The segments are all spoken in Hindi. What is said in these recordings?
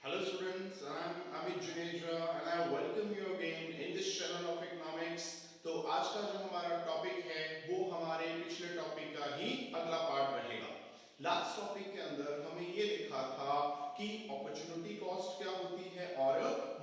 Hello students, I'm Amit Juneja and I welcome you again in this channel of economics। तो आज का जो हमारा टॉपिक है वो हमारे पिछले टॉपिक का ही अगला पार्ट रहेगा। लास्ट टॉपिक के अंदर हमें ये देखा था कि अपॉर्चुनिटी कॉस्ट क्या होती है और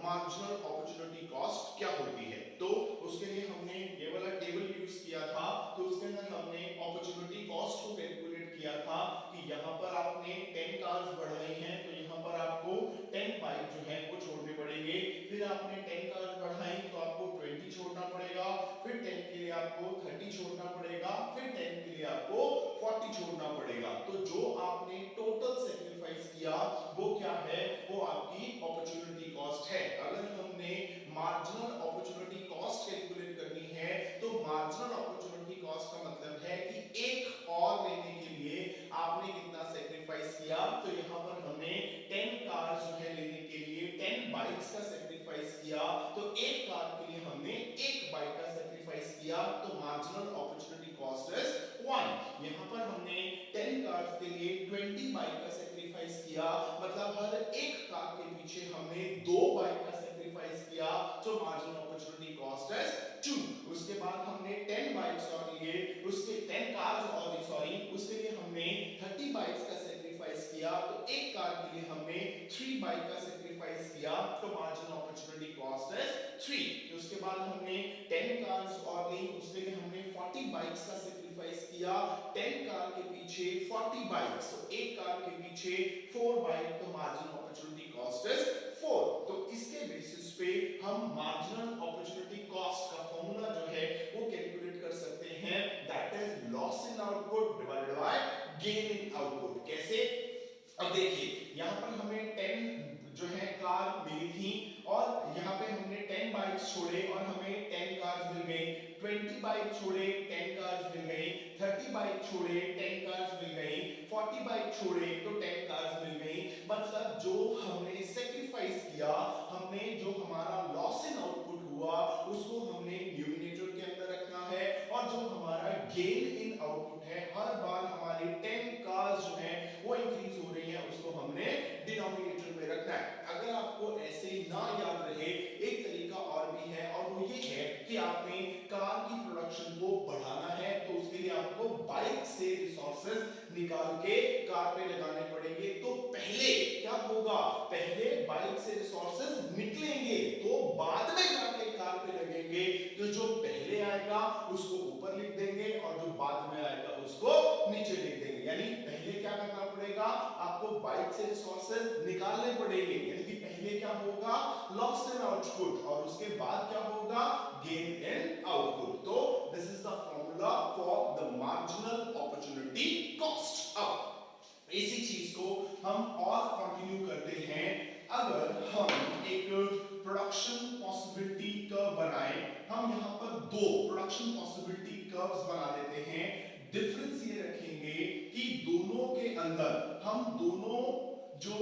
मार्जिनल अपॉर्चुनिटी कॉस्ट क्या होती है। तो उसके लिए हमने ये वाला टेबल यूज किया था। तो उसके अंदर हमने अपॉर्चुनिटी कॉस्ट को कैलकुलेट किया था कि यहाँ पर आपने 10 कार्स बढ़ाई हैं तो यहाँ पर आपको 10 बाइक जो है वो छोड़ने पड़ेंगे। फिर आपने 10 कार्स बढ़ाई तो आपको 20 छोड़ना पड़ेगा। फिर 10 के लिए आपको 30 छोड़ना पड़ेगा। फिर 10 के लिए आपको 40 छोड़ना पड़ेगा। तो जो आपने टोटल सेक्रीफाइस किया वो क्या है, वो आपकी अपॉर्चुनिटी कॉस्ट है। अगर हमने मार्जिनल अपॉर्चुनिटी कॉस्ट कैलकुलेट करनी है तो मार्जिनल अपॉर्चुनिटी कॉस्ट का मतलब है कि एक और लेने के लिए आपने कितना सेक्रीफाइस किया। तो यहाँ पर हमने 10 कार्स जो है लेने के लिए 10 बाइक्स का सेक्रीफाइस किया। तो एक कार के लिए हमने एक बाइक का सेक्रीफाइस किया। तो मार्जिनल अपॉर्चुनिटी कॉस्ट इज 1। यहाँ पर हमने 10 कार्स के लिए 20 बाइक का सेक्रीफाइस किया, मतलब हर एक कार के पीछे हमने 2 बाइक का सेक्रीफाइस किया। तो मार्जिनल अपॉर्चुनिटी कॉस्ट इज 2। उसके बाद हमने 10 बाइक्स और लिए, उसके 10 कार्स और ली, सॉरी, उसके लिए हमने 30 बाइक्स का सेक्रीफाइस किया। तो एक कार के लिए हमने 3 बाइक का सेक्रीफाइस किया। तो मार्जिनल अपॉर्चुनिटी कॉस्ट इज 3। तो उसके बाद हमने 10 कार्स और ली, उसके लिए हमने 40 बाइक्स का सेक्रीफाइस किया। 10 कार के पीछे 40 बाइक्स, तो एक कार के पीछे 4 बाइक। तो मार्जिनल अपॉर्चुनिटी कॉस्ट इज 4। तो इसके बेसिस पे हम मार्जिनल अपॉर्चुनिटी कॉस्ट का फॉर्मूला जो है वो कैलकुलेट कर सकते हैं। That is loss in output divided by gain in output. कैसे? अब देखिए यहाँ पर हमें 10 जो है कार मिली थी और यहाँ पे हमने 10 बाइक्स छोड़े और हमें 10 कार्स मिल गई। 20 बाइक छोड़े, 10 कार्स मिल गई। 30 बाइक छोड़े, 10 कार्स मिल गई। 40 बाइक छोड़े तो 10 कार्स मिल गई। मतलब जो हमने सेक्रीफाइस किया, हमने जो हमारा लॉस इन आउटपुट हुआ उसको हमने न्यूमरेटर के अंदर रखना है और जो हमारा गेन इन आउटपुट है, हर बार हमारी 10 कार्स जो है वो इंक्रीज हो रही है, उसको हमने डिनोमिनेटर में रखना है। अगर आपको ऐसे ना याद रहे, एक तरीका और भी है और वो ये है कि आपने कार की प्रोडक्शन को बढ़ाना है तो उसके लिए आपको बाइक से रिसोर्सेज निकाल के कार पे लगाने पड़ेंगे। तो पहले क्या होगा, पहले बाइक से रिसोर्सेज निकलेंगे तो बाद में जाके कार पे लगेंगे। तो जो पहले आएगा उसको ऊपर लिख देंगे और जो बाद में आएगा उसको नीचे लिख देंगे। यानी पहले क्या करना पड़ेगा, आपको बाइक से रिसोर्सेज निकालने पड़ेंगे। यानी कि पहले क्या होगा, लॉस इन आउटपुट, और उसके बाद क्या होगा, गेन इन आउटपुट। तो this is the formula for the marginal opportunity cost. अब इसी चीज को हम और कंटिन्यू करते हैं। अगर हम एक प्रोडक्शन पॉसिबिलिटी कर्व बनाएं, हम यहां पर 2 प्रोडक्शन पॉसिबिलिटी कर्व्स बना देते हैं। डिफरेंस ये रखेंगे कि दोनों के अंदर हम दोनों जो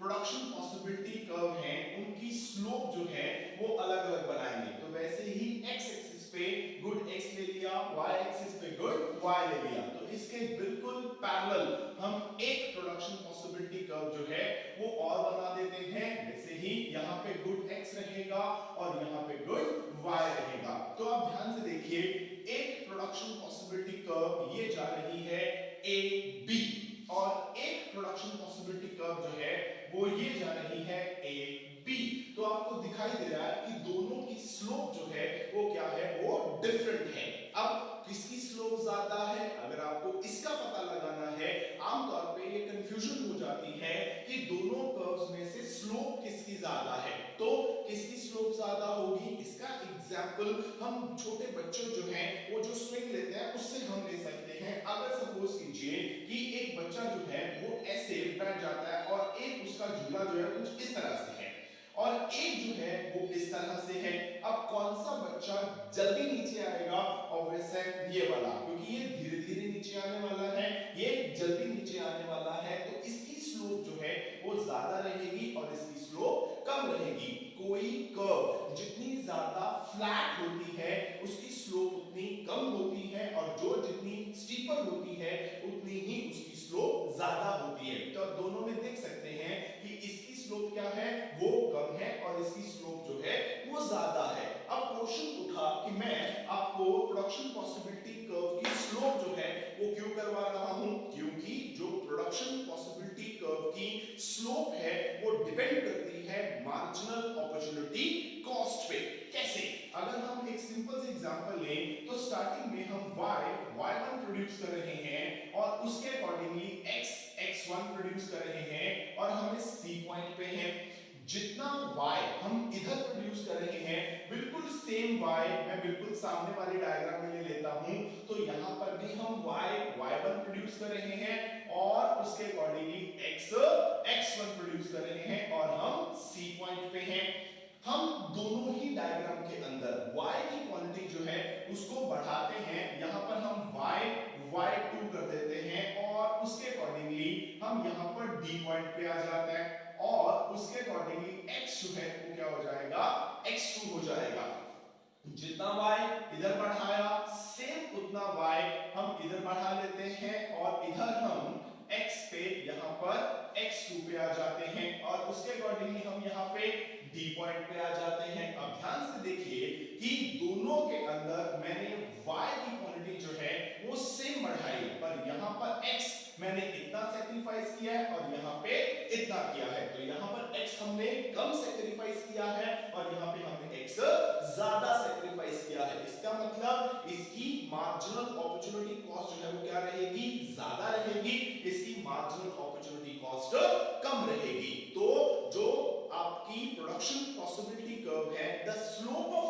प्रोडक्शन पॉसिबिलिटी कर्व हैं उनकी स्लोप जो है वो अलग अलग बनाएंगे। तो वैसे ही एक्स एक्सिस पे गुड x ले लिया, y एक्सिस पे गुड y ले लिया। तो इसके बिल्कुल पैरेलल हम एक प्रोडक्शन पॉसिबिलिटी कर्व जो है वो और बना देते हैं। जैसे ही यहाँ पे गुड x रहेगा और यहाँ पे गुड y रहेगा। तो आप ध्यान से देखिए, एक प्रोडक्शन पॉसिबिलिटी कर्व ये जा रही है a b और एक प्रोडक्शन पॉसिबिलिटी कर्व जो है वो ये जा रही है a b। तो आपको दिखाई दे रहा है कि दोनों की स्लोप जो है वो क्या है, वो डिफरेंट है। अब किसकी स्लोप ज्यादा है, अगर आपको इसका पता लगाना है, आमतौर पे ये कंफ्यूजन हो जाती है कि दोनों कर्व्स में से स्लोप किसकी ज्यादा है। तो किसकी स्लोप ज्यादा होगी, इसका एग्जांपल हम छोटे बच्चों जो हैं वो जो स्विंग लेते हैं उससे हम ले सकते हैं। अगर सपोज कीजिए कि एक बच्चा जो है वो ऐसे बैठ जाता है और एक उसका झूला जो है कुछ इस तरह से है और एक जो है वो इस तरह से है। अब कौन सा बच्चा जल्दी नीचे आएगा, ऑब्वियस है ये वाला, क्योंकि ये धीरे धीरे नीचे आने वाला है, ये जल्दी नीचे आने वाला है। तो इसकी स्लोप जो है वो ज्यादा रहेगी और इसकी स्लोप कम रहेगी। कोई कर्व जितनी ज्यादा फ्लैट होती है उसकी स्लोप उतनी कम होती है और जो जितनी स्टीपर होती है उतनी ही उसकी स्लोप ज्यादा होती है। तो आप दोनों में देख सकते हैं कि इसकी स्लोप ज्यादा है। अब क्वेश्चन उठा कि मैं आपको प्रोडक्शन पॉसिबिलिटी कर्व की स्लोप जो है वो क्यों करवा रहा हूं, क्योंकि जो प्रोडक्शन पॉसिबिलिटी कर्व की स्लोप है वो डिपेंड करती है मार्जिनल अपॉर्चुनिटी कॉस्ट पे। कैसे? अगर हम एक सिंपल सा एग्जांपल लें तो स्टार्टिंग में हम y1 प्रोड्यूस कर रहे हैं और उसके अकॉर्डिंगली x1 प्रोड्यूस कर रहे हैं और हमें C पॉइंट पे है। जितना y हम इधर प्रोड्यूस कर रहे हैं बिल्कुल सेम y मैं बिल्कुल सामने वाली डायग्राम में ले लेता हूं, तो यहां पर भी हम y1 प्रोड्यूस कर रहे हैं और उसके अकॉर्डिंगली x1 प्रोड्यूस कर रहे हैं और हम C पॉइंट पे हैं। हम दोनों ही डायग्राम के अंदर y की क्वांटिटी जो है उसको बढ़ाते हैं, यहां पर हम y2 कर देते हैं और उसके अकॉर्डिंगली हम यहां पर D पॉइंट पे आ जाते हैं और उसके अकॉर्डिंगली x जो है वो क्या हो जाएगा, x2 हो जाएगा। जितना y इधर बढ़ाया सेम उतना y हम इधर बढ़ा लेते हैं और इधर हम x पे यहां पर x2 पे आ जाते हैं और उसके अकॉर्डिंगली हम यहां पे D पॉइंट पे आ जाते हैं। अब ध्यान से देखिए कि दोनों के अंदर मैंने y की क्वांटिटी जो है वो सेम बढ़ाई, पर यहां पर x मैंने इतना सैक्रिफाइस किया है और यहां पे इतना किया है, तो यहां पर x हमने कम सैक्रिफाइस किया है और यहां पे हमने x ज्यादा सैक्रिफाइस किया है। इसका मतलब इसकी मार्जिनल अपॉर्चुनिटी कॉस्ट जो है वो क्या रहेगी, ज्यादा रहेगी, इसकी मार्जिनल अपॉर्चुनिटी कॉस्ट कम रहेगी। तो जो आपकी प्रोडक्शन पॉसिबिलिटी कर्व है, the slope of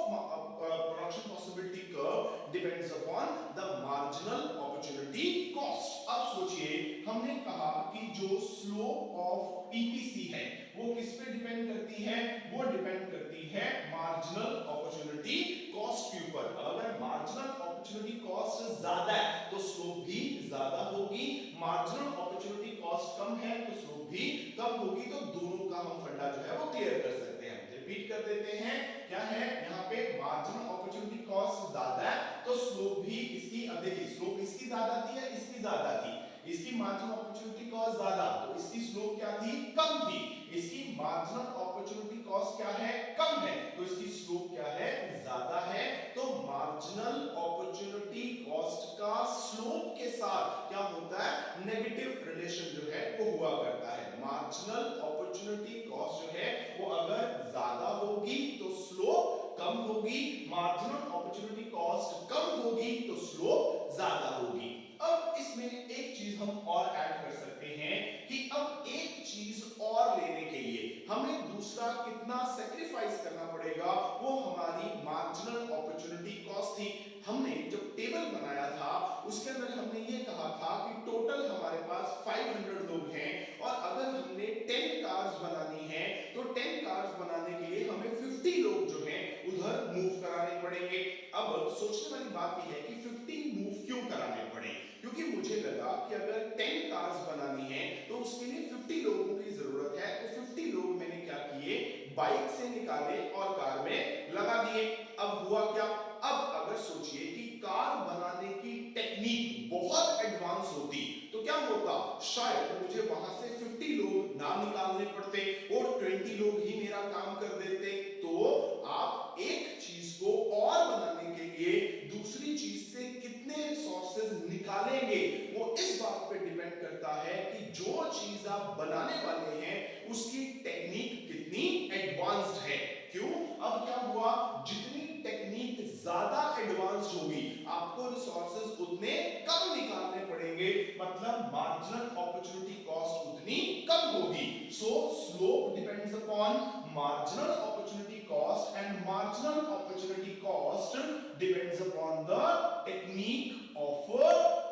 production possibility curve depends upon the marginal opportunity cost. अब सोचिए हमने कहा कि जो स्लोप ऑफ पीपीसी है वो किस पे डिपेंड करती है, वो डिपेंड करती है मार्जिनल अपॉर्चुनिटी कॉस्ट के ऊपर। अगर मार्जिनल अपॉर्चुनिटी कॉस्ट ज्यादा है तो स्लोप भी ज्यादा होगी, मार्जिनल अपॉर्चुनिटी कॉस्ट कम है तो स्लोप भी कम होगी। तो दोनों का हम फंडा जो है वो क्लियर कर सकते हैं। रिपीट कर देते हैं, क्या है यहाँ पे मार्जिनल अपॉर्चुनिटी कॉस्ट ज्यादा है तो स्लोप भी इसकी, अब देखिए स्लोप इसकी ज्यादा थी या इसकी ज्यादा थी, इसकी मार्जिनल अपॉर्चुनिटी कॉस्ट ज्यादा तो इसकी स्लोप क्या थी, कम थी। इसकी मार्जिनल अपॉर्चुनिटी कॉस्ट क्या है, कम है, तो इसकी स्लोप क्या है, ज्यादा है। तो मार्जिनल अपॉर्चुनिटी कॉस्ट का स्लोप के साथ क्या होता है, नेगेटिव रिलेशन जो है वो हुआ करता है। मार्जिनल अपॉर्चुनिटी कॉस्ट जो है वो अगर ज्यादा होगी तो स्लोप कम होगी, मार्जिनल अपॉर्चुनिटी कॉस्ट कम होगी तो स्लोप ज्यादा होगी। अब इसमें एक चीज हम और ऐड कर सकते हैं कि अब एक चीज और लेने के लिए हमें दूसरा कितना सैक्रिफाइस करना पड़ेगा, वो हमारी मार्जिनल अपॉर्चुनिटी कॉस्ट थी। हमने जब टेबल बनाया था उसके अंदर हमने ये कहा था कि टोटल हमारे पास 500 लोग हैं और अगर हमने 10 कार्स बनानी है तो 10 कार्स बनाने के लिए हमें 50 लोग जो हैं उधर मूव कराने पड़ेंगे। अब सोचने वाली बात यह है कि 50 मूव क्यों कराने पड़े, क्योंकि मुझे लगा कि अगर 10 कार्स बनानी है तो उसके लिए 50 लोगों की जरूरत है, तो 50 लोग मैंने क्या किए, बाइक से निकाले और कार में लगा दिए। अब हुआ क्या, अब अगर सोचिए कि कार बनाने की टेक्निक बहुत एडवांस होती तो क्या होता, शायद मुझे वहां से 50 लोग ना निकालने पड़ते और 20 लोग ही मेरा काम कर देते। तो आप एक चीज को और बनाने के लिए दूसरी चीज से कितने रिसोर्सेज निकालेंगे वो इस बात पे डिपेंड करता है कि जो चीज आप बनाने वाले हैं उसकी टेक्निक कितनी एडवांस्ड है। क्यों, अब क्या हुआ, जितनी टेक्निक ज्यादा एडवांस्ड होगी आपको रिसोर्सेज उतने कम निकालने पड़ेंगे, मतलब मार्जिनल अपॉर्चुनिटी कॉस्ट उतनी कम होगी। सो slope depends upon marginal opportunity cost and marginal opportunity cost depends upon the technique of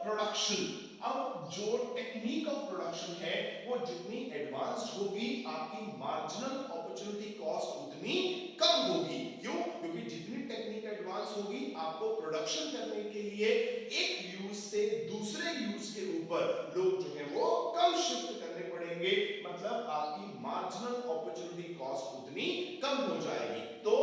production। अब जो टेक्निक ऑफ प्रोडक्शन है वो जितनी एडवांस्ड होगी आपकी मार्जिनल अपॉर्चुनिटी कॉस्ट उतनी कम होगी। क्यों, क्योंकि जितनी टेक्निक एडवांस होगी आपको प्रोडक्शन करने के लिए एक यूज से दूसरे यूज के ऊपर लोग जो है वो कम शिफ्ट करने पड़ेंगे, मतलब आपकी मार्जिनल अपॉर्चुनिटी कॉस्ट उतनी कम हो जाएगी। तो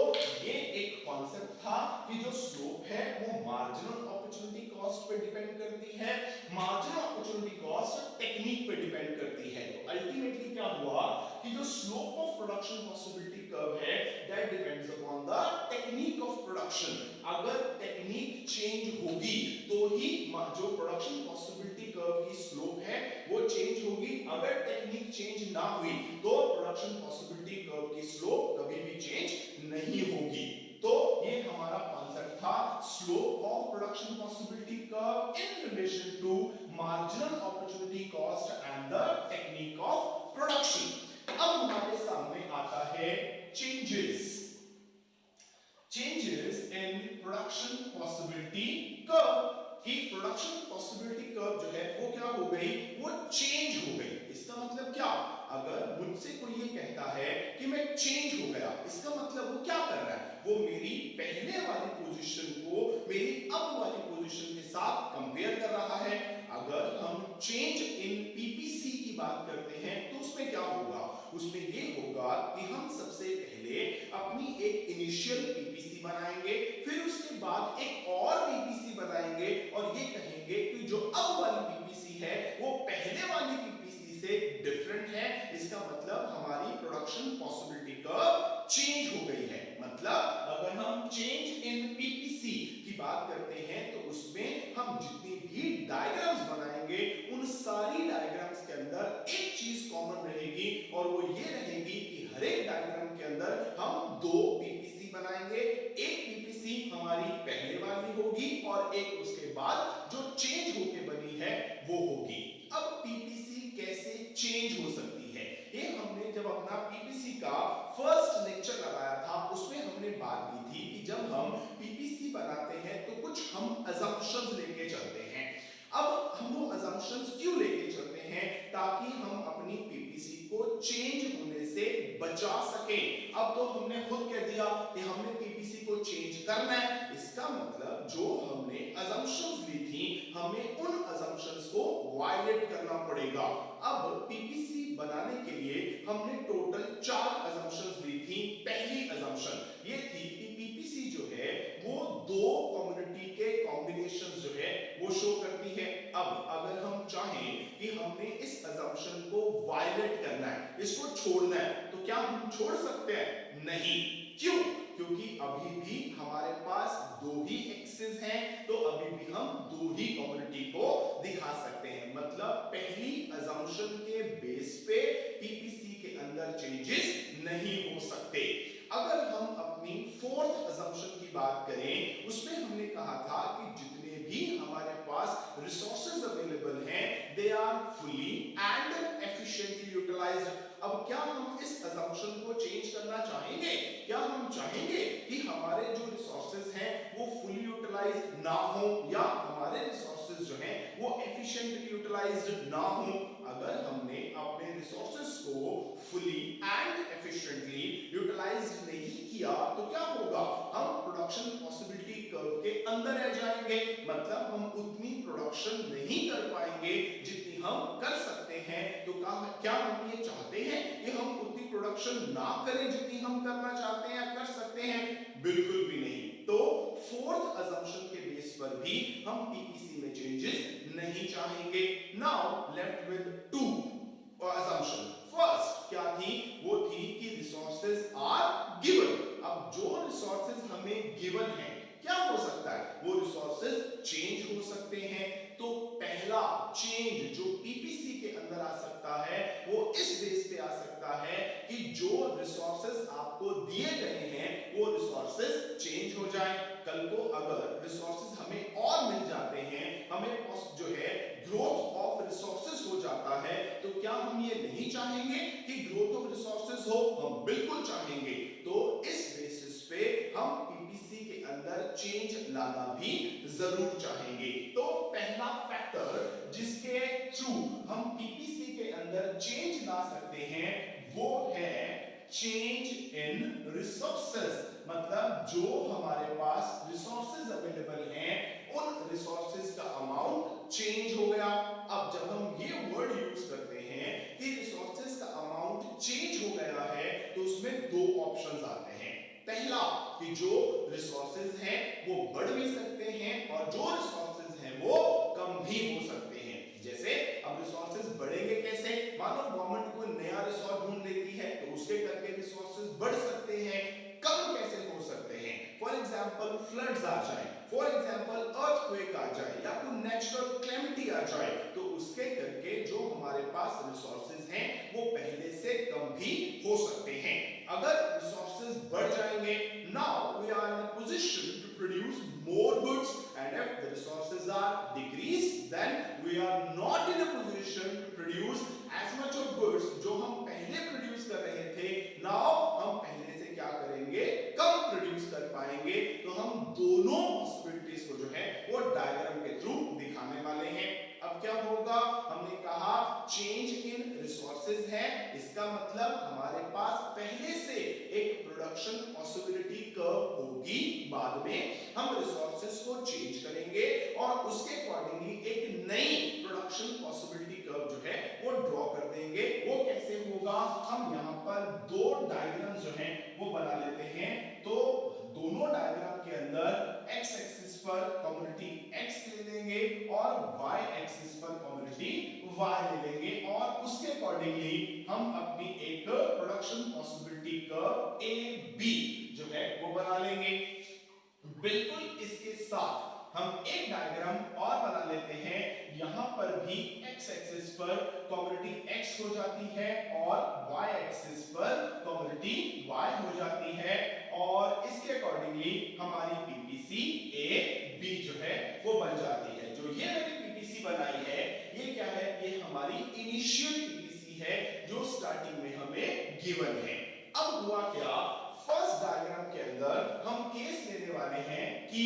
ये एक कॉन्सेप्ट था कि जो स्लोप है वो मार्जिनल अपॉर्चुनिटी कॉस्ट पे डिपेंड करती है, मार्जिनल अपॉर्चुनिटी कॉस्ट टेक्निक पे डिपेंड करती है। तो अल्टीमेटली क्या हुआ कि जो slope of production possibility curve है that depends upon the technique of production. अगर टेक्निक चेंज होगी तो ही जो प्रोडक्शन पॉसिबिलिटी कर्व की स्लोप है वो चेंज होगी। अगर टेक्निक चेंज ना हुई तो प्रोडक्शन पॉसिबिलिटी कर्व की स्लोप कभी भी चेंज नहीं होगी। तो ये हमारा कॉन्सेप्ट था slope of production possibility curve in relation to marginal opportunity cost and the technique of production. अब हमारे सामने आता है changes in production possibility curve. कि प्रोडक्शन पॉसिबिलिटी कर्व जो है वो क्या हो गई, वो चेंज हो गई। इसका मतलब क्या, अगर मुझसे कोई ये कहता है कि मैं चेंज हो गया, इसका मतलब वो क्या कर रहा है, वो मेरी पहले वाली पोजीशन को मेरी अब वाली पोजीशन के साथ कंपेयर कर रहा है। अगर हम चेंज इन पीपीसी की बात करते हैं तो उसमें क्या होगा, उसमें ये होगा कि हम सबसे पहले अपनी एक इनिशियल पीपीसी बनाएंगे, फिर उसके बाद एक और पीपीसी बनाएंगे और ये कहेंगे कि जो अब वाली पीपीसी है वो पहले वाली पीपीसी से डिफरेंट है। इसका मतलब हमारी प्रोडक्शन पॉसिबिलिटी कर्व चेंज हो गई है। मतलब अगर हम चेंज इन पीपीसी की बात करते हैं तो उसमें हम जितनी भी डायग्राम्स बनाएंगे उन सारी डायग्राम्स के अंदर एक चीज कॉमन रहेगी और वो ये रहेगी कि हर एक डायग्राम के अंदर हम दो पीपीसी बनाएंगे। एक पीपीसी हमारी पहले वाली होगी और एक उसके बाद जो चेंज होके बनी है वो होगी। अब पीपीसी कैसे चेंज हो सकती है, ये हमने जब अपना पीपीसी का फर्स्ट लेक्चर लगाया था उसमें हमने बात की थी कि जब हम पीपीसी बनाते हैं तो कुछ हम असम्पशंस लेके चलते हैं। अब हम वो असम्पशंस क्यों लेके चलते हैं, ताकि हम अपनी पीपीसी को चेंज होने से बचा सकें। अब तो हमने खुद कह दिया कि हमने पीपीसी को चेंज करना है, इसका मतलब जो हमने असम्पशंस ली थी हमें उन असम्पशंस को वायलेट करना पड़ेगा। अब पीपीसी बनाने के लिए हमने टोटल 4 असम्पशंस ली थी। पहली असम्पशन ये थी कि पीपीसी जो है वो दो कम्युनिटी के कॉम्बिनेशंस जो है वो शो करती है। अब अगर हम चाहें कि हमने इस असम्पशन को वायलेट करना है, इसको छोड़ना है, तो क्या हम छोड़ सकते हैं? नहीं। क्यों? क्योंकि अभी भी हमारे पास दो ही एक्सिस हैं, तो अभी भी हम दो ही कम्युनिटी को दिखा सकते हैं। मतलब पहली असम्पशन के बेस पे पीपीसी के अंदर चेंजेस नहीं हो सकते। अगर हम अपनी फोर्थ असम्पशन की बात करें उसमें हमने कहा था कि जितने भी हमारे पास रिसोर्सेज अवेलेबल हैं they are fully and efficiently utilised. अब क्या हम इस असम्पशन को चेंज करना चाहेंगे? क्या हम चाहेंगे कि हमारे जो रिसोर्सेज हैं वो फुली यूटिलाइज्ड ना हो या हमारे रिसोर्सेज जो हैं वो एफिशिएंटली यूटिलाइज्ड ना हो? अगर हमने अपने रिसोर्सेज को फुली एंड एफिशिएंटली यूटिलाइज नहीं किया तो क्या होगा, हम प्रोडक्शन पॉसिबिलिटी कर्व के अंदर रह जाएंगे। मतलब हम उतनी प्रोडक्शन नहीं कर पाएंगे जितनी हम कर सकते हैं। तो क्या हम ये चाहते हैं कि हम उतनी प्रोडक्शन ना करें जितनी हम करना चाहते हैं या कर सकते हैं? बिल्कुल भी नहीं। तो फोर्थ असम्पशन के बेस पर भी हम पीपीसी में चेंजेस नहीं चाहेंगे। Now left with two assumption। First क्या थी, वो थी कि रिसोर्सेज आर गिवन। अब जो रिसोर्सेज हमें गिवन है क्या हो सकता है, वो रिसोर्सेज चेंज हो सकते हैं। तो पहला चेंज जो पीपीसी के अंदर आ सकता है वो इस बेस पे आ सकता है कि जो रिसोर्सेज आपको दिए गए हैं वो रिसोर्सेज चेंज हो जाए। कल को अगर रिसोर्सेज हमें और मिल जाते हैं, हमें जो है ग्रोथ ऑफ रिसोर्सेज हो जाता है, तो क्या हम ये नहीं चाहेंगे कि ग्रोथ ऑफ रिसोर्सेज हो? हम बिल्कुल चाहेंगे। तो इस बेसिस पे हम पीपीसी के अंदर चेंज लाना भी जरूर चाहेंगे। तो पहला फैक्टर जिसके थ्रू हम पीपीसी के अंदर चेंज ला सकते हैं वो है चेंज इन रिसोर्सेज। मतलब जो हमारे पास रिसोर्सेज अवेलेबल हैं उन रिसोर्सेज का अमाउंट चेंज हो गया। अब जब हम ये वर्ड यूज करते हैं कि रिसोर्सेज का अमाउंट चेंज हो गया है तो उसमें दो ऑप्शंस आते हैं। पहला कि जो रिसोर्सेज हैं वो बढ़ भी सकते हैं और जो रिसोर्सेज हैं वो कम भी हो सकते हैं। जैसे अब रिसोर्सेज बढ़ेंगे कैसे, मानो गवर्नमेंट कोई नया रिसोर्स ढूंढ लेती है बढ़ सकते हैं, कम कैसे हो सकते हैं? फॉर एग्जाम्पल फ्लड्स आ जाए, फॉर एग्जाम्पल अर्थक्वेक आ जाए या कोई नेचुरल कैलेमिटी आ जाए, तो उसके करके जो हमारे पास रिसोर्सेज हैं वो पहले से कम भी हो सकते हैं। अगर रिसोर्सेज बढ़ जाएंगे, now we are in a position to produce more goods, and if the resources are decreased, then we are not in a position to produce as much of goods जो हम पहले प्रोड्यूस कर रहे थे। now हम पहले से क्या करेंगे, कम प्रोड्यूस कर पाएंगे। तो हम दोनों पॉसिबिलिटीज को जो है वो डायग्राम के थ्रू दिखाने वाले हैं। अब क्या होगा, हमने कहा चेंज इन रिसोर्सेज है, इसका मतलब हमारे पास पहले से एक प्रोडक्शन पॉसिबिलिटी कर्व होगी, बाद में हम रिसोर्सेज को चेंज करेंगे और उसके अकॉर्डिंगली एक नई प्रोडक्शन पॉसिबिलिटी कर्व जो है वो ड्रॉ कर देंगे। वो कैसे होगा, हम यहाँ पर दो डायग्राम जो हैं वो बना लेते हैं। तो दोनों डायग्राम के अंदर x एक्सिस पर कॉमोडिटी x ले लेंगे और y एक्सिस पर कॉमोडिटी y ले लेंगे और उसके अकॉर्डिंगली हम अपनी एक production possibility curve a b जो है वो बना लेंगे। बिल्कुल इसके साथ हम एक डायग्राम और बना लेते हैं। यहां पर भी x एक्सिस पर कॉमोडिटी x हो जाती है और y एक्सिस पर कॉमोडिटी y हो जाती है और इसके अकॉर्डिंगली हमारी पीपीसी ए बी जो है वो बन जाती है। जो ये मैंने पीपीसी बनाई है ये क्या है, ये हमारी इनिशियल पीपीसी है जो स्टार्टिंग में हमें गिवन है। अब हुआ क्या, फर्स्ट डायग्राम के अंदर हम केस लेने वाले हैं कि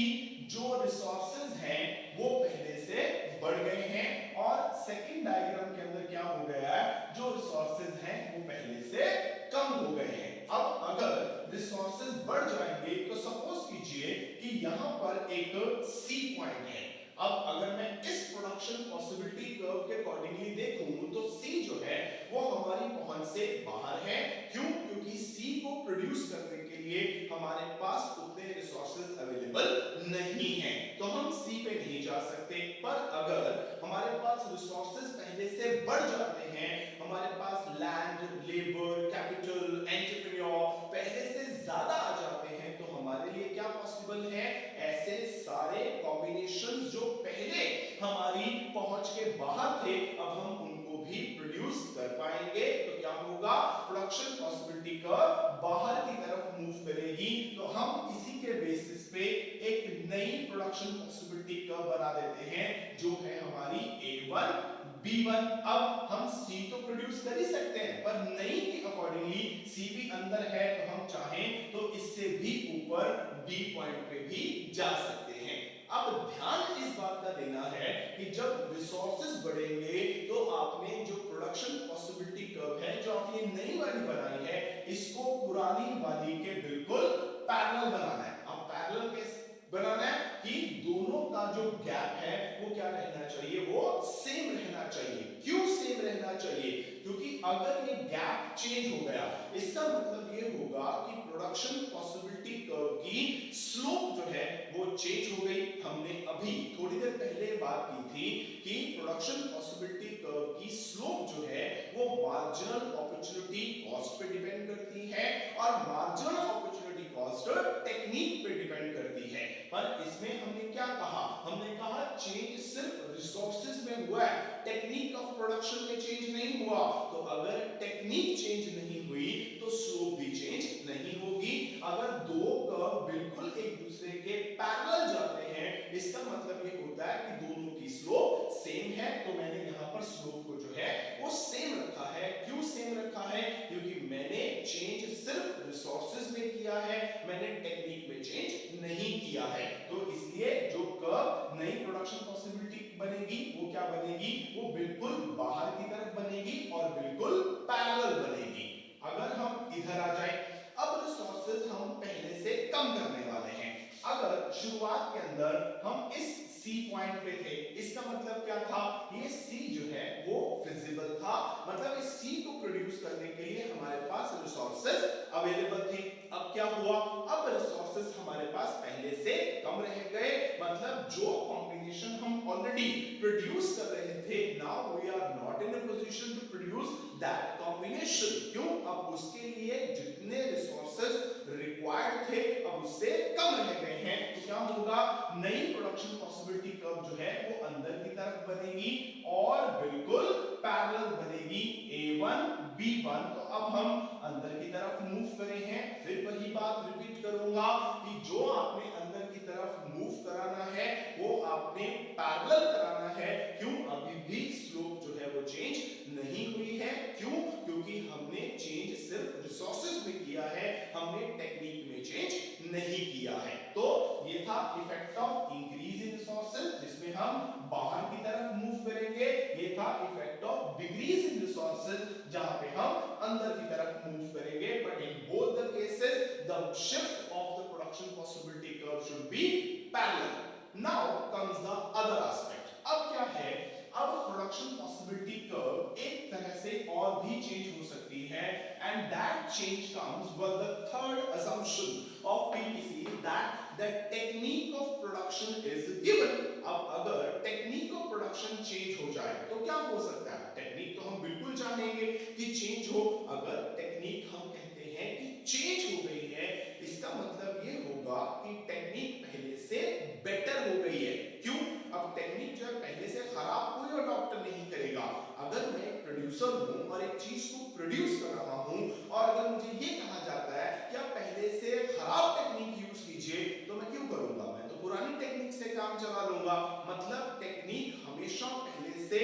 जो रिसोर्सेज हैं वो पहले से बढ़ गए हैं और सेकंड डायग्राम के अंदर क्या हो गया है, जो रिसोर्सेज हैं वो पहले से कम हो गए हैं। अब अगर रिसोर्सेज बढ़ जाएंगे तो सपोज कीजिए कि यहां पर एक सी पॉइंट है। अब अगर मैं इस प्रोडक्शन पॉसिबिलिटी कर्व के अकॉर्डिंगली देखूं तो सी जो है वो हमारी पहुंच से बाहर है। क्यों, क्योंकि सी को प्रोड्यूस करने के लिए हमारे पास उतने रिसोर्सेज अवेलेबल नहीं है, तो हम सी पे नहीं जा सकते। पर अगर हमारे पास रिसोर्सेज पहले से बढ़ जाते हैं, हमारे पास लैंड, लेबर, कैपिटल, एंटरप्रेन्योर पहले से ज्यादा आ जाते हैं, तो हमारे लिए क्या पॉसिबल है, ऐसे सारे कॉम्बिनेशंस जो पहले हमारी पहुंच के बाहर थे अब हम उनको भी प्रोड्यूस कर पाएंगे। तो क्या होगा, प्रोडक्शन पॉसिबिलिटी कर्व बाहर की तरफ मूव करेगी। तो हम इसी के बेसिस पे एक नई प्रोडक्शन पॉसिबिलिटी कर्व बना देते हैं जो है हमारी A1 B1। अब हम C तो प्रोड्यूस कर ही सकते हैं पर नई के अकॉर्डिंगली C भी अंदर है, तो हम चाहें तो इससे भी ऊपर B पॉइंट पे भी जा सकते हैं। अब ध्यान इस बात का देना है कि जब रिसोर्सेज बढ़ेंगे तो आपने जो प्रोडक्शन पॉसिबिलिटी कर्व है जो आपने नई वाली बनाई है इसको पुरानी वाली के बिल्कुल पैरेलल बनाना है। अब पैरेलल कैसे बनाना है कि दोनों का जो गैप है वो क्या रहना चाहिए, वो सेम रहना चाहिए। क्यों सेम रहना चाहिए, क्योंकि अगर ये गैप चेंज हो गया इसका मतलब ये होगा कि प्रोडक्शन पॉसिबिलिटी कर्व की स्लोप जो है वो चेंज हो गई। हमने अभी थोड़ी देर पहले बात की थी कि प्रोडक्शन पॉसिबिलिटी कर्व की स्लोप जो है वो मार्जिनल अपॉर्चुनिटी कॉस्ट पे डिपेंड करती है और मार्जिनल अपॉर्चुनिटी कॉस्ट टेक्निक पे डिपेंड करती है। पर इसमें हमने क्या कहा, हमने कहा चेंज सिर्फ रिसोर्सेज में हुआ है, टेक्निक ऑफ प्रोडक्शन में चेंज नहीं हुआ। तो अगर टेक्निक चेंज नहीं हुई तो स्लोप भी चेंज नहीं होगी। अगर दो कर्व बिल्कुल एक दूसरे के पैरेलल जाते हैं इसका मतलब ये होता है कि दोनों की स्लोप सेम है। तो मैंने यहाँ पर स्लोप को जो है वो सेम रखा है। क्यों सेम रखा है, क्योंकि मैंने चेंज सिर्फ रिसोर्सेज में किया है, मैंने टेक्निक में चेंज नहीं किया है। तो इसलिए जो कर्व नई प्रोडक्शन पॉसिबिलिटी बनेगी वो क्या बनेगी, वो बिल्कुल बाहर की तरफ बनेगी और बिल्कुल पैरेलल बनेगी। अगर हम इधर आ जाए, अब रिसोर्सेज हम पहले से कम करने वाले हैं। अगर शुरुआत के अंदर हम इस सी पॉइंट पे थे इसका मतलब क्या था, ये सी जो है वो फिजिबल था, मतलब इस सी को प्रोड्यूस करने के लिए हमारे पास रिसोर्सेज अवेलेबल थे। अब क्या हुआ, अब रिसोर्सेज हमारे पास पहले से कम रह गए, मतलब जो कॉम्बिनेशन हम ऑलरेडी प्रोड्यूस कर रहे थे now we are not in a position to produce use that combination. क्यों? अब उसके लिए जितने रिसोर्सेज रिक्वायर्ड थे अब उससे कम रह गए हैं, तो क्या होगा, नई प्रोडक्शन पॉसिबिलिटी कर्व जो है वो अंदर की तरफ बनेगी और बिल्कुल पैरेलल बनेगी A1 B1। तो अब हम अंदर की तरफ मूव करे हैं, फिर वही बात रिपीट करूंगा कि जो आपने अंदर की तरफ मूव कराना है वो आपने पैरेलल कराना है। क्यों? अभी भी स्लोप जो है वो चेंज नहीं हुई है। क्यों? क्योंकि हमने चेंज सिर्फ रिसोर्सेज में किया है, हमने टेक्निक में चेंज नहीं किया है। तो ये था effect of increase in resources, जिसमें हम बाहर की तरफ मूव करेंगे। ये था effect of decrease in resources, जहां पे हम अंदर की तरफ मूव करेंगे। But in both the cases the shift of the production possibility curve should be parallel. Now comes the other aspect. अब क्या है, अब प्रोडक्शन पॉसिबिलिटी कर्व एक तरह से और भी चेंज हो सकती है, and that change comes with the third assumption of PPC that the technique of production is given. अब अगर टेक्निक ऑफ प्रोडक्शन चेंज हो जाए तो क्या हो सकता है? टेक्निक तो हम बिल्कुल चाहेंगे कि चेंज हो। अगर टेक्निक हम कहते हैं कि चेंज हो गई है, इसका मतलब ये होगा कि टेक्निक पहले से बेटर हो गई है। क्यों? अब टेक्निक जो है पहले से खराब कोई अडॉप्ट नहीं करेगा। अगर मैं प्रोड्यूसर हूं और एक चीज को प्रोड्यूस कर रहा हूं और अगर मुझे ये कहा जाता है कि आप पहले से खराब टेक्निक यूज कीजिए, तो मैं क्यों करूंगा? मैं तो पुरानी टेक्निक से काम चला लूंगा। मतलब टेक्निक हमेशा पहले से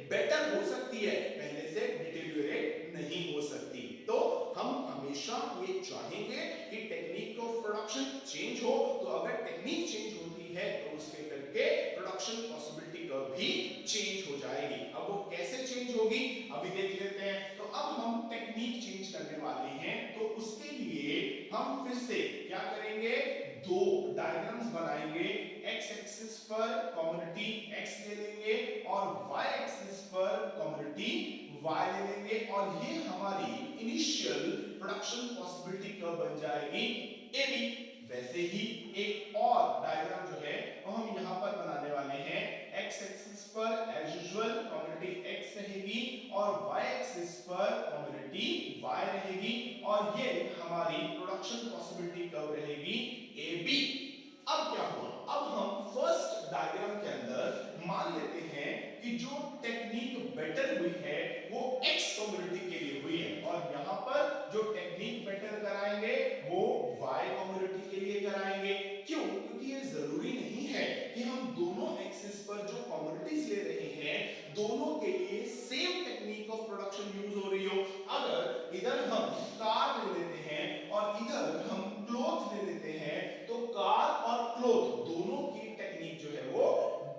बेटर हो सकती है, पहले से डिटेरियोरेट नहीं हो सकती। तो हम हमेशा ये चाहेंगे कि टेक्निक ऑफ प्रोडक्शन चेंज हो। तो अगर टेक्निक चेंज होती है तो उसके करके प्रोडक्शन पॉसिबिलिटी कर्व भी चेंज हो जाएगी। अब वो कैसे चेंज होगी अभी देख लेते हैं। तो अब हम टेक्निक चेंज करने वाले हैं, तो उसके लिए हम फिर से क्या करेंगे, दो डायग्राम्स बनाएंगे। एक्स एक्सिस पर कम्युनिटी x ले लेंगे और y एक्सिस पर कम्युनिटी y ले लेंगे, और ये हमारी इनिशियल प्रोडक्शन पॉसिबिलिटी कर्व बन जाएगी AB। वैसे ही एक और डायग्राम जो है वो हम यहां पर बनाने वाले हैं। x एक्सिस पर एज यूजुअल कम्युनिटी x रहेगी और y एक्सिस पर कम्युनिटी y रहेगी, और ये हमारी प्रोडक्शन पॉसिबिलिटी कर्व रहेगी AB। अब क्या हुआ, अब हम फर्स्ट डायग्राम के अंदर मान लेते हैं कि जो टेक्निक बेटर हुई है वो x कम्युनिटी के लिए हुई है, और यहां पर जो टेक्निक बेटर कराएंगे वो y कम्युनिटी के लिए कराएंगे। क्यों? क्योंकि ये जरूरी नहीं है कि हम दोनों एक्सिस पर जो कम्युनिटीज ले रहे हैं दोनों के लिए same technique of production use हो रही हो। अगर इधर हम कार ले लेते हैं और इधर हम क्लॉथ ले लेते हैं, तो कार और क्लॉथ दोनों की टेक्निक जो है वो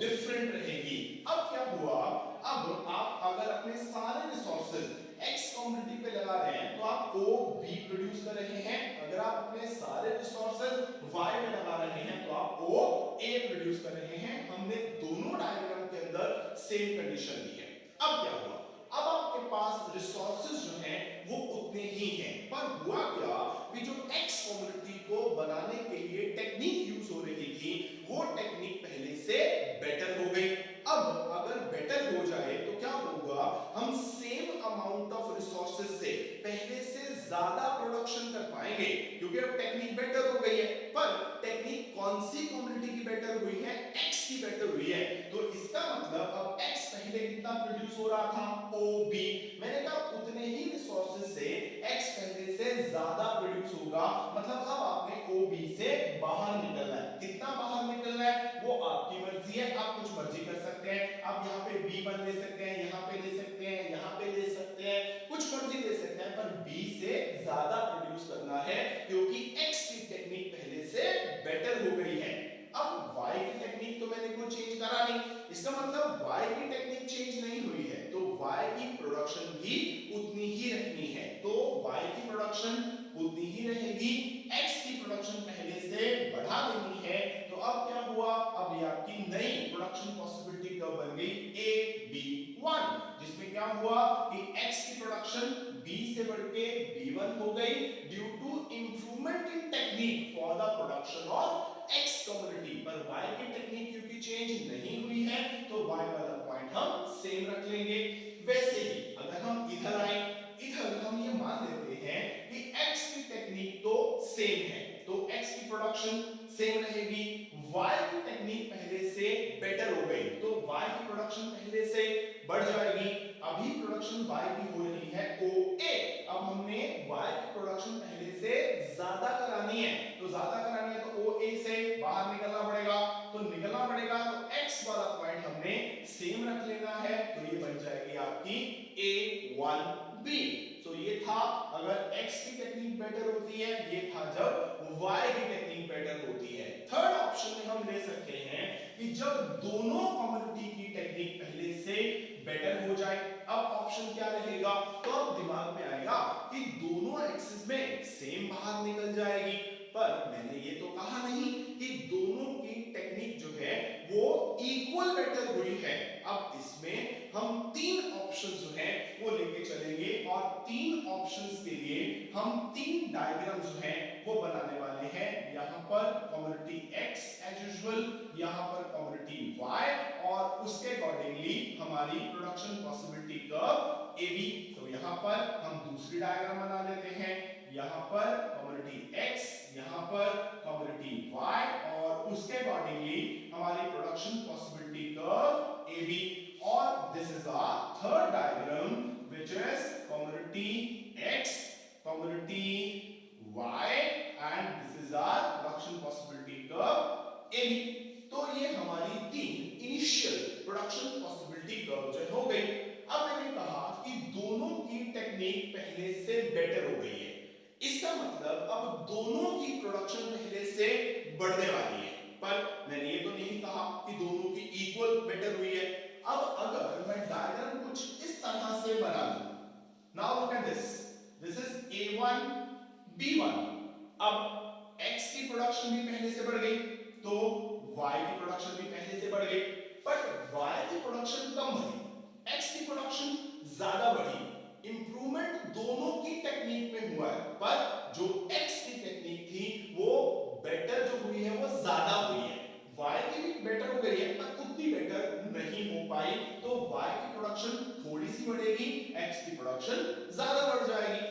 डिफरेंट रहेगी। अब क्या हुआ, अब आप अगर अपने सारे रिसोर्सेज x कम्युनिटी पे लगा रहे हैं तो आप O B प्रोड्यूस कर रहे हैं। अगर आप अपने सारे रिसोर्सेज y पे लगा रहे हैं तो आप O A प्रोड्यूस कर रहे हैं। हमने दोनों डायग्राम के अंदर सेम कंडीशन ली है। अब क्या हुआ, अब आपके पास रिसोर्सेज जो हैं वो उतने ही हैं, पर हुआ क्या कि जो x कम्युनिटी को बनाने के लिए टेक्निक यूज हो रही थी वो टेक्निक पहले से बेटर हो गई। अब अगर बेटर हो जाए तो क्या होगा, हम सेम अमाउंट ऑफ रिसोर्सेज से पहले से ज्यादा प्रोडक्शन कर पाएंगे, क्योंकि अब टेक्निक बेटर हो गई है। पर टेक्निक कौन सी कम्युनिटी की बेटर हुई है? x की बेटर हुई है। तो इसका मतलब अब x पहले कितना प्रोड्यूस हो रहा था? OB। मैंने कहा उतने ही रिसोर्सेज से x पहले से ज्यादा प्रोड्यूस होगा, मतलब अब आपने OB से बाहर निकलना है। कितना बाहर निकलना है वो आपकी मर्जी है, आप कुछ मर्जी कर सकते हैं। आप यहाँ पे B1 ले सकते हैं, यहाँ पे ले सकते हैं, यहाँ पे ले सकते हैं, कुछ मर्जी ले सकते हैं, पर B से ज्यादा प्रोड्यूस करना है क्योंकि x की टेक्निक पहले से बेटर हो गई है। अब y की टेक्निक तो मैंने कोई चेंज करा नहीं, इसका मतलब y की टेक्निक चेंज नहीं हुई है, तो y की प्रोडक्शन भी उतनी ही रखनी है। तो y की प्रोडक्शन उतनी ही रहेगी, x की प्रोडक्शन पहले से बढ़ा देनी है। तो अब क्या हुआ, अब ये आपकी नई प्रोडक्शन पॉसिबिलिटी कर्व बन गई AB1, जिसमें क्या हुआ कि x की प्रोडक्शन B से बढ़ के B1 हो गई due to improvement in technique for the production of x community. पर y की टेक्निक क्योंकि चेंज नहीं हुई है तो y वाला पॉइंट हम सेम रख लेंगे। वैसे ही अगर हम इधर आ प्रोडक्शन पहले से बढ़ जाएगी। अभी प्रोडक्शन y की हो रही है OA, अब हमने y की प्रोडक्शन पहले से ज्यादा करानी है, तो ज्यादा करानी है तो OA से बाहर निकलना पड़ेगा, तो निकलना पड़ेगा तो x वाला पॉइंट हमने सेम रख लेना है, तो ये बन जाएगी आपकी A1B। तो ये था अगर x की टेक्निक बेटर होती है, ये था जब y की टेक्निक बेटर होती है। थर्ड ऑप्शन में हम ले सकते हैं कि जब दोनों कम्युनिटी की टेक्निक पहले से बेटर हो जाए। अब ऑप्शन क्या रहेगा, तो अब दिमाग में आएगा कि दोनों एक्सिस में सेम बाहर निकल जाएगी, पर मैंने ये तो कहा नहीं कि दोनों की टेक्निक जो है वो इक्वल बेटर हुई है। अब इसमें हम तीन ऑप्शंस जो है वो लेके चलेंगे और तीन ऑप्शंस के लिए हम तीन डायग्राम जो है वो बनाने वाले हैं। यहाँ पर कम्युनिटी x एज यूजुअल, यहाँ पर कम्युनिटी y और उसके अकॉर्डिंगली हमारी प्रोडक्शन पॉसिबिलिटी कर्व AB। तो यहाँ पर हम दूसरी डायग्राम बना लेते हैं, यहाँ पर कम्युनिटी x, यहाँ पर कम्युनिटी y और उसके अकॉर्डिंगली हमारी प्रोडक्शन पॉसिबिलिटी कर्व AB। और this is our third diagram which is community x, community y and this is our production possibility curve AB। तो ये हमारी तीन इनिशियल प्रोडक्शन पॉसिबिलिटी कर्व जो हो गई। अब मैंने कहा कि दोनों की टेक्निक पहले से बेटर हो गई है, इसका मतलब अब दोनों की प्रोडक्शन पहले से बढ़ने वाली है, पर मैंने ये तो नहीं कहा कि दोनों की इक्वल बेटर हुई है। अब अगर मैं डायग्राम कुछ इस तरह से बना दूं, now look at this, this is A1 B1। अब x की प्रोडक्शन भी पहले से बढ़ गई तो y की प्रोडक्शन भी पहले से बढ़ गई, बट y की प्रोडक्शन कम बढ़ी, x की प्रोडक्शन ज्यादा बढ़ी। इंप्रूवमेंट दोनों की टेक्निक में हुआ है, पर जो x की टेक्निक थी वो बेटर जो हुई है वो ज्यादा हुई है। y की भी बेटर हो गई है पर उतनी बेटर नहीं हो पाई, तो y की प्रोडक्शन थोड़ी सी बढ़ेगी, x की प्रोडक्शन ज्यादा बढ़ जाएगी।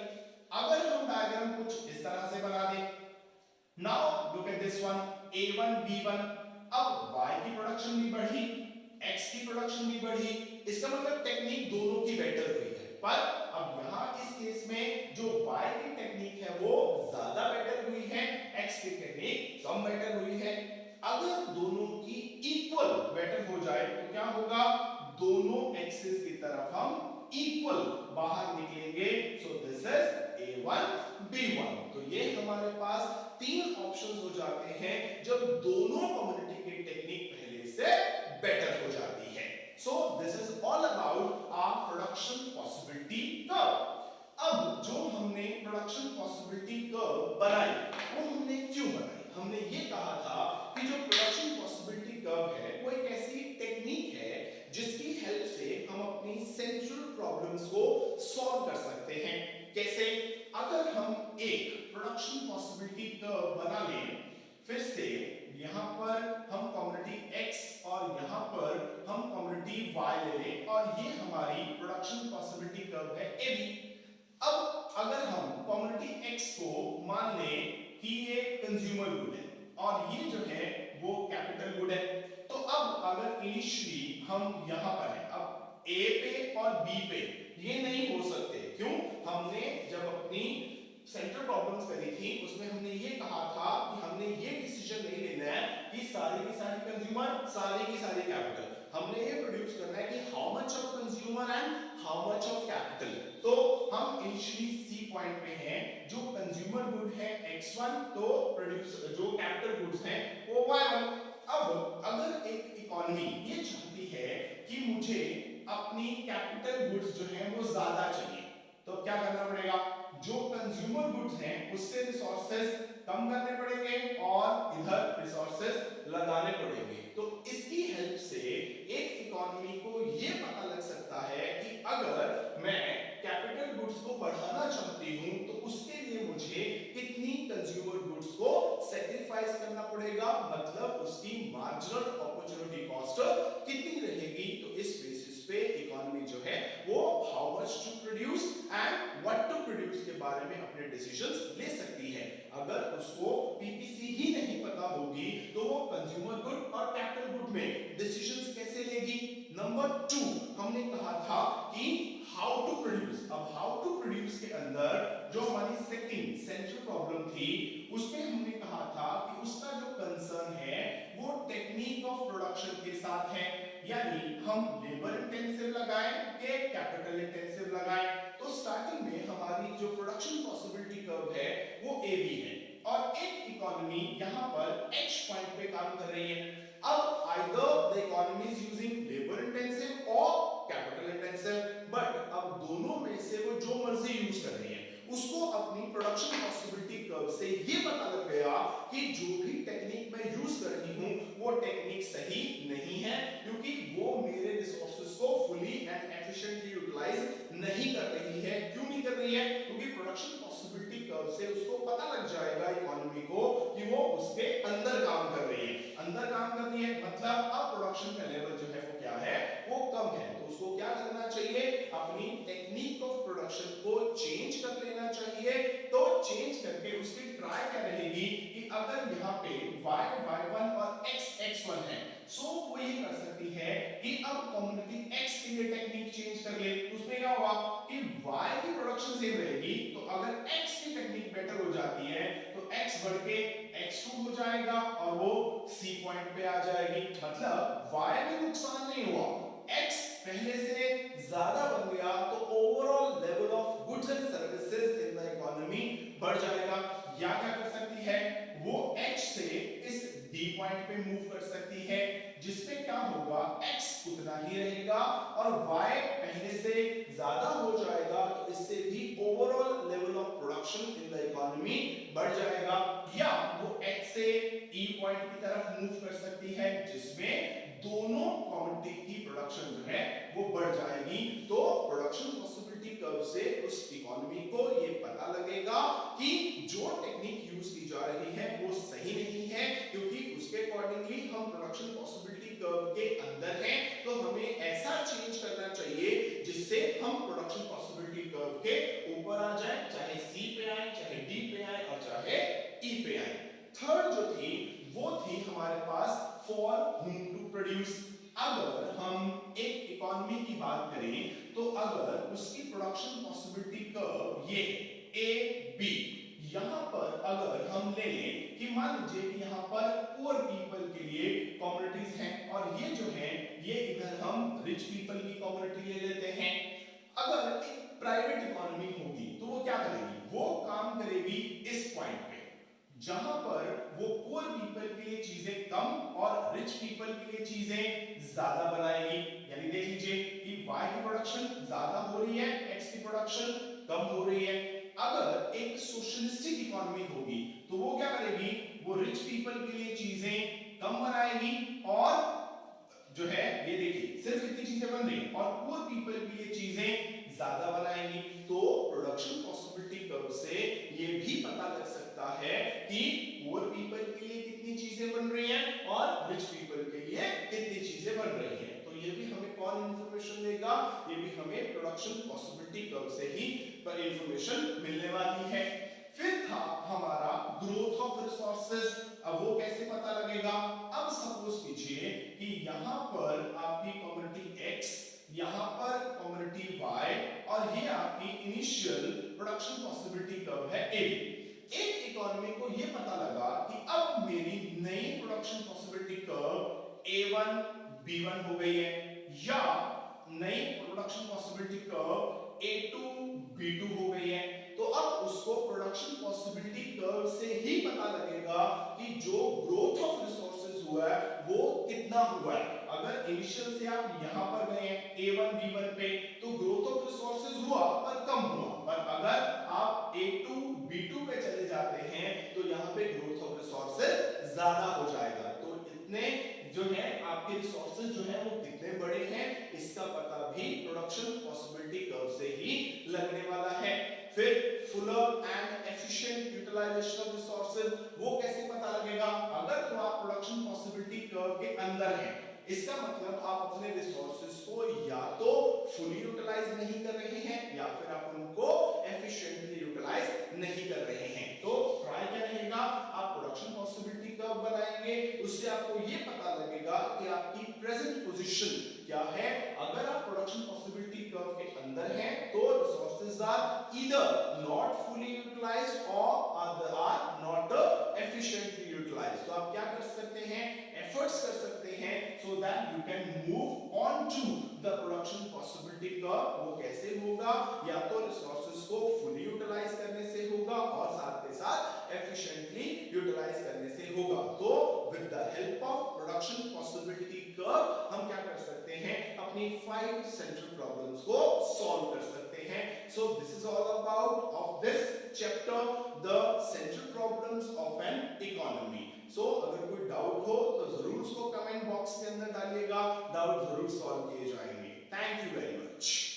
अगर हम डायग्राम कुछ इस तरह से बना दें, now look at this one, A1 B1। अब y की प्रोडक्शन भी बढ़ी, x की प्रोडक्शन भी बढ़ी, इसका मतलब टेक्निक दोनों की बेटर हुई है। पर अब यहाँ इस केस में जो y की टेक्निक है वो ज्यादा बेटर हुई है, x की टेक्निक कम बेटर हुई है। अगर दोनों की इक्वल बेटर हो जाए तो क्या होगा, दोनों एक्सिस की तरफ हम इक्वल बाहर निकलेंगे। सो दिस इज A1 B1। तो ये हमारे पास तीन ऑप्शंस हो जाते हैं जब दोनों कम्युनिटी की टेक्निक पहले से बेटर हो जाती है। So this is all about our production possibility curve. अब जो हमने प्रोडक्शन पॉसिबिलिटी कर्व बनाई वो हमने क्यों बनाई, हमने ये कहा था कि जो प्रोडक्शन पॉसिबिलिटी कर्व है वो एक ऐसी टेक्निक है जिसकी हेल्प से हम अपनी सेंट्रल प्रॉब्लम्स को सॉल्व कर सकते हैं। कैसे, अगर हम एक प्रोडक्शन पॉसिबिलिटी कर्व बना लें, फिर से यहाँ पर हम कम्युनिटी x और यहाँ पर हम कम्युनिटी y ले लें और ये हमारी प्रोडक्शन पॉसिबिलिटी कर्व है AB। अब अगर हम कम्युनिटी x को मान लें कि ये कंज्यूमर गुड है और ये जो है वो कैपिटल गुड है, तो अब अगर इनिशियली हम यहाँ पर है, अब A पे और B पे ये नहीं हो सकते, क्यों, हमने जब अपनी सेंट्रल प्रॉब्लम्स करी थी उसमें हमने ये कहा था कि हमने ये डिसीजन नहीं लेना है कि सारी की सारी कंज्यूमर, सारी की सारी कैपिटल, हमने ये प्रोड्यूस करना है कि how much of consumer and how much of capital. तो हम इनिशियली सी पॉइंट पे हैं, जो कंज्यूमर गुड है x1, तो प्रोड्यूस जो कैपिटल गुड्स हैं वो y1। अब अगर एक इकोनॉमी ये चाहती है कि मुझे अपनी कैपिटल गुड्स जो है वो ज्यादा चाहिए, तो क्या करना पड़ेगा, जो कंज्यूमर गुड्स हैं उससे रिसोर्सेज कम करने पड़ेंगे और इधर रिसोर्सेज लगाने पड़ेंगे। तो इसकी हेल्प से एक इकोनॉमी को ये पता लग सकता है कि अगर मैं कैपिटल गुड्स को बढ़ाना चाहती हूं तो उसके लिए मुझे कितनी कंज्यूमर गुड्स को सैक्रिफाइस करना पड़ेगा, मतलब उसकी मार्जिनल अपॉर्चुनिटी कॉस्ट कितनी रहेगी। तो इस बेसिस पे इकोनॉमी जो है वो how much to produce and what to produce के बारे में अपने डिसीजंस ले सकती है। अगर उसको पीपीसी ही नहीं पता होगी तो वो कंज्यूमर गुड और कैपिटल गुड में डिसीजंस कैसे लेगी, नंबर 2 हमने कहा था कि हाउ टू प्रोड्यूस। अब हाउ टू प्रोड्यूस के अंदर जो हमारी सेकंड सेंट्रल प्रॉब्लम थी उसमें हमने कहा था कि उसका जो कंसर्न है वो टेक्निक ऑफ प्रोडक्शन के साथ है, यानी हम लेबर इंटेंसिव लगाएं कि कैपिटल इंटेंसिव लगाएं। तो स्टार्टिंग में हमारी जो प्रोडक्शन पॉसिबिलिटी कर्व है वो ए बी है और एक इकोनॉमी यहां पर एच पॉइंट पे काम कर रही है। अब either the economy is using labour intensive और कैपिटल इंटेंसिव, बट अब दोनों में से वो जो मर्जी यूज कर रही है उसको अपनी प्रोडक्शन पॉसिबिलिटी कर्व से ये पता लग गया कि जो भी टेक्निक मैं यूज कर रही हूं वो टेक्निक सही नहीं है, क्योंकि वो मेरे रिसोर्सेज को फुली एंड एफिशिएंटली यूटिलाइज नहीं कर रही है। क्यों नहीं कर रही है? क्योंकि प्रोडक्शन पॉसिबिलिटी कर्व से उसको पता लग जाएगा इकोनॉमी को कि वो उसके अंदर काम कर रही है। अंदर काम कर रही है मतलब अब प्रोडक्शन का लेवल जो है वो क्या है, वो कम है। तो उसको क्या करना चाहिए? अपनी टेक्निक ऑफ प्रोडक्शन को चेंज कर लेना चाहिए। तो चेंज करके उसकी ट्राई क्या रहेगी कि अगर यहाँ पे y y1 और x x1 है, सो वो ये कर सकती है कि अब कम्युनिटी x के लिए टेक्निक चेंज कर ले। उसमें क्या होगा कि y की प्रोडक्शन सेम रहेगी, तो अगर x की टेक्निक बेटर हो जाती है तो x बढ़ के x2 हो जाएगा और वो C पॉइंट पे आ जाएगी। मतलब y में नुकसान नहीं हुआ, x पहले से ज्यादा बन गया, तो overall level of goods and services in the economy बढ़ जाएगा। या क्या कर सकती है, वो h से इस d पॉइंट पे मूव कर सकती है, जिसमें क्या होगा x उतना ही रहेगा और y पहले से ज्यादा हो जाएगा, तो इससे भी overall level of production in the economy बढ़ जाएगा। या वो h से e पॉइंट की तरफ मूव कर सकती है, जिसमें दोनों कमोडिटी की प्रोडक्शन जो है वो बढ़ जाएगी। तो प्रोडक्शन पॉसिबिलिटी कर्व से उस इकोनॉमी को ये पता लगेगा कि जो टेक्निक यूज की जा रही है वो सही नहीं है, क्योंकि उसके अकॉर्डिंगली हम प्रोडक्शन पॉसिबिलिटी कर्व के अंदर हैं। तो हमें ऐसा चेंज करना चाहिए जिससे हम प्रोडक्शन पॉसिबिलिटी कर्व के ऊपर आ जाए, चाहे सी पे आए, चाहे डी पे आए और चाहे ई पे आए। थर्ड जो थी वो थी हमारे पास फॉर whom टू प्रोड्यूस। अगर हम एक इकोनॉमी की बात करें तो अगर उसकी प्रोडक्शन पॉसिबिलिटी कर्व ये ए बी, यहां पर अगर हम ले लें कि मान लीजिए कि यहां पर पुअर पीपल के लिए कम्युनिटीज हैं और ये जो है ये इधर हम रिच पीपल की कम्युनिटी ले लेते हैं। अगर एक प्राइवेट इकोनॉमी होगी तो वो क्या करेगी, वो काम करेगी इस पॉइंट पे जहां पर वो पुअर पीपल के लिए चीजें कम और रिच पीपल के लिए चीजें ज्यादा बनाएगी। यानी देख लीजिए कि y की प्रोडक्शन ज्यादा हो रही है, x की प्रोडक्शन कम हो रही है। अगर एक सोशलिस्टिक इकोनॉमी होगी तो वो क्या करेगी, वो रिच पीपल के लिए चीजें कम बनाएगी और जो है ये देखिए सिर्फ इतनी चीजें बन रही हैं और पुअर पीपल के लिए चीजें ज्यादा बनाएंगी। तो प्रोडक्शन पॉसिबिलिटी कर्व से ये भी पता लग सकता है कि पुअर पीपल के लिए कितनी चीजें बन रही हैं और रिच पीपल के लिए कितनी चीजें बन रही हैं। तो ये भी हमें कौन इंफॉर्मेशन देगा, ये भी हमें प्रोडक्शन पॉसिबिलिटी कर्व से ही इंफॉर्मेशन मिलने वाली है। फिर था हमारा ग्रोथ ऑफ रिसोर्सेज। अब वो कैसे पता लगेगा, अब सपोज कीजिए कि यहां पर आपकी कम्युनिटी x, यहां पर कम्युनिटी y और ये आपकी इनिशियल प्रोडक्शन पॉसिबिलिटी कर्व है a। एक इकोनॉमी को ये पता लगा कि अब मेरी नई production possibility curve a1 b1 हो गई है, या नई production possibility curve a2 b2 हो गई है। तो अब उसको प्रोडक्शन पॉसिबिलिटी कर्व से ही पता लगेगा कि जो ग्रोथ ऑफ रिसोर्सेज हुआ है वो कितना हुआ है। अगर इनिशियल से आप यहां पर गए हैं a1 b1 पे तो ग्रोथ ऑफ रिसोर्सेज हुआ पर कम हुआ, पर अगर आप a2 b2 पे चले जाते हैं तो यहां पे ग्रोथ ऑफ रिसोर्सेज ज्यादा हो जाएगा। तो इतने जो है आपके रिसोर्सेज जो है वो कितने बड़े हैं इसका पता भी प्रोडक्शन पॉसिबिलिटी कर्व से ही लगने वाला है। फिर fuller and efficient utilisation of resources, वो कैसे पता लगेगा, अगर तो आप प्रोडक्शन पॉसिबिलिटी कर्व के अंदर हैं, इसका मतलब आप अपने रिसोर्सेज को या तो फुली यूटिलाइज नहीं कर रहे हैं या फिर आप उनको एफिशिएंटली यूटिलाइज नहीं कर रहे हैं। तो ट्राई क्या रहेगा, आप प्रोडक्शन पॉसिबिलिटी कर्व बनाएंगे, उससे आपको ये पता लगेगा कि आपकी प्रेजेंट पोजीशन क्या है, अगर आप प्रोडक्शन पॉसिबिलिटी कर्व के अंदर हैं तो resources are either not fully utilised और आर नॉट एफिशिएंटली यूटिलाइज्ड। तो आप क्या कर सकते हैं, एफर्ट्स कर सकते हैं so that you can move on to the production possibility curve. वो कैसे होगा, या तो रिसोर्सेज को फुली यूटिलाइज करने से होगा और साथ के साथ एफिशिएंटली यूटिलाइज करने से होगा। तो with the help of production possibility curve हम क्या कर सकते हैं, अपनी 5 सेंट्रल प्रॉब्लम्स को सॉल्व कर सकते हैं। So this is all about of this chapter the central problems of an economy. So अगर कोई डाउट हो तो जरूर उसको कमेंट बॉक्स के अंदर डालिएगा, डाउट जरूर सॉल्व किए जाएंगे। Thank you very much.